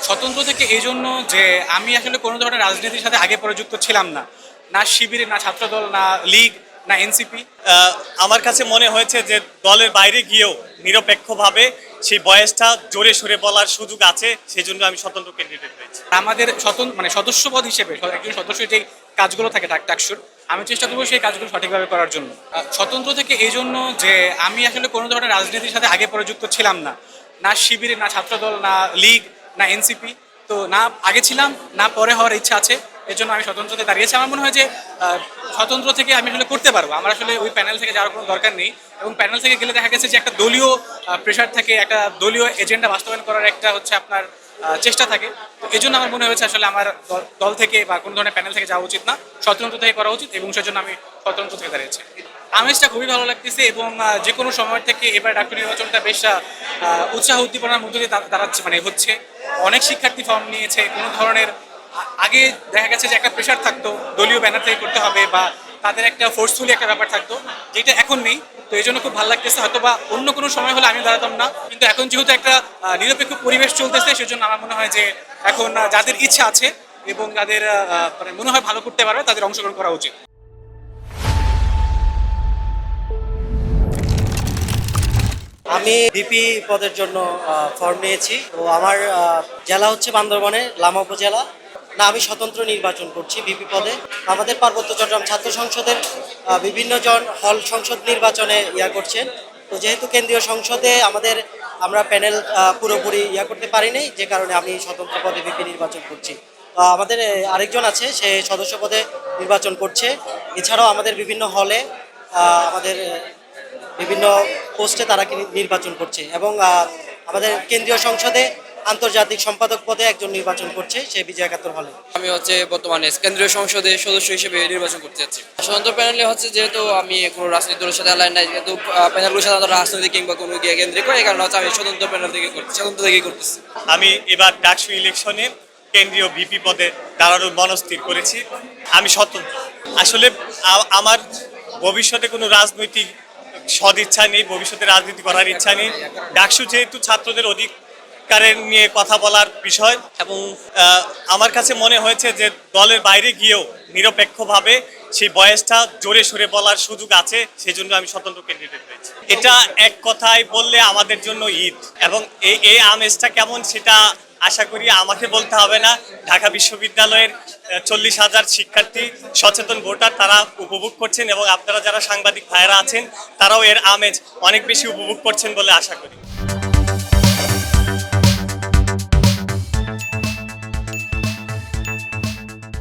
স্বতন্ত্র থেকে এই জন্য যে আমি আসলে কোনো ধরনের রাজনীতির সাথে আগে পরে যুক্ত ছিলাম না। না শিবিরে, না ছাত্রদল, না লীগ, না এনসিপি। আমার কাছে মনে হয়েছে যে দলের বাইরে গিয়েও নিরপেক্ষভাবে সেই বয়সটা জোরে সোরে বলার সুযোগ আছে, সেই জন্য আমি স্বতন্ত্র ক্যান্ডিডেট হয়েছি। আমাদের স্বতন্ত্র মানে সদস্যপদ হিসেবে একজন সদস্য যে কাজগুলো থাকে টাকসুর, আমি চেষ্টা করবো সেই কাজগুলো সঠিকভাবে করার জন্য। স্বতন্ত্র থেকে এই জন্য যে আমি আসলে কোনো ধরনের রাজনীতির সাথে আগে পরে যুক্ত ছিলাম না। না শিবিরে, না ছাত্রদল, না লীগ, না এনসিপি। তো না আগে ছিলাম, না পরে হওয়ার ইচ্ছা আছে। এর জন্য আমি স্বতন্ত্রতে দাঁড়িয়েছি। আমার মনে হয় যে স্বতন্ত্র থেকে আমি আসলে করতে পারবো। আমার আসলে ওই প্যানেল থেকে যাওয়ার কোনো দরকার নেই। এবং প্যানেল থেকে গেলে দেখা গেছে যে একটা দলীয় প্রেশার থাকে, একটা দলীয় এজেন্ডা বাস্তবায়ন করার একটা হচ্ছে আপনার চেষ্টা থাকে। তো এই জন্য আমার মনে হয়েছে আসলে আমার দল থেকে বা কোনো ধরনের প্যানেল থেকে যাওয়া উচিত না, স্বতন্ত্র থেকে করা উচিত, এবং সেজন্য আমি স্বতন্ত্র থেকে দাঁড়িয়েছি। আমেজটা খুবই ভালো লাগতেছে, এবং যে কোনো সময় থেকে এবার ডাক্তার নির্বাচনটা বেশ উৎসাহ উদ্দীপনার মধ্যে দিয়ে দাঁড়াচ্ছে, মানে হচ্ছে। অনেক শিক্ষার্থী ফর্ম নিয়েছে। কোনো ধরনের আগে দেখা গেছে যে একটা প্রেশার থাকতো, দলীয় ব্যানার থেকে করতে হবে বা তাদের একটা ফোর্সফুলি একটা ব্যাপার থাকতো, যেটা এখন নেই। তো এই জন্য খুব ভালো লাগতেছে। হয়তো বা অন্য কোনো সময় হলে আমি দাঁড়াতাম না, কিন্তু এখন যেহেতু একটা নিরপেক্ষ পরিবেশ চলতেছে, সেজন্য আমার মনে হয় যে এখন যাদের ইচ্ছা আছে এবং যাদের মানে মনে হয় ভালো করতে পারবে, তাদের অংশগ্রহণ করা উচিত। আমি ভিপি পদের জন্য ফর্ম নিয়েছি। তো আমার জেলা হচ্ছে বান্দরবনে লামা উপজেলা। না, আমি স্বতন্ত্র নির্বাচন করছি ভিপি পদে। আমাদের পার্বত্য চট্টগ্রাম ছাত্র সংসদের বিভিন্ন জন হল সংসদ নির্বাচনে করছেন। তো যেহেতু কেন্দ্রীয় সংসদে আমরা প্যানেল পুরোপুরি করতে পারিনি, যে কারণে আমি স্বতন্ত্র পদে ভিপি নির্বাচন করছি। আমাদের আরেকজন আছে, সে সদস্য পদে নির্বাচন করছে। এছাড়াও আমাদের বিভিন্ন হলে আমাদের বিভিন্ন পোস্টে তারা নির্বাচন করছে, এবং আমাদের কেন্দ্রীয় সংসদে আন্তর্জাতিক সম্পাদক পদে একজন নির্বাচন করছে, সে বিজয় একাত্তর হলে। আমি হচ্ছে বর্তমানে কেন্দ্রীয় সংসদে সদস্য হিসেবে নির্বাচন করতে যাচ্ছি। স্বতন্ত্র প্যানেলে হচ্ছে যেহেতু আমি কোনো রাজনৈতিক দলের সাথে অ্যালাইন নাই, যেহেতু প্যানেলগুলোর সাথে রাজনৈতিক কিংবা কোনো গিয়ে কেন্দ্রিক, এই কারণে হচ্ছে আমি স্বতন্ত্র প্যানেল থেকে করছি, স্বতন্ত্র থেকেই করতেছি। আমি এবার ডাকসু ইলেকশনে কেন্দ্রীয় ভিপি পদে দাঁড়ানোর মনস্থির করেছি। আমি স্বতন্ত্র। আসলে আমার ভবিষ্যতে কোনো রাজনৈতিক সদিচ্ছা নেই, ভবিষ্যতে রাজনীতি করার ইচ্ছা নেই। ডাকসু যেহেতু ছাত্রদের অধিকারের নিয়ে কথা বলার বিষয়, এবং আমার কাছে মনে হয়েছে যে দলের বাইরে গিয়েও নিরপেক্ষভাবে সেই বয়সটা জোরে সোরে বলার সুযোগ আছে, সেই জন্য আমি স্বতন্ত্র ক্যান্ডিডেট হয়েছি। এটা এক কথায় বললে আমাদের জন্য ঈদ, এবং এই আমেজটা কেমন সেটা আশা করি আমাকে বলতে হবে না। ঢাকা বিশ্ববিদ্যালয়ের 40,000 শিক্ষার্থী, সচেতন ভোটার, তারা উপভোগ করছেন, এবং আপনারা যারা সাংবাদিক ভাইয়েরা আছেন তারাও এর আমেজ অনেক বেশি উপভোগ করছেন বলে আশা করি।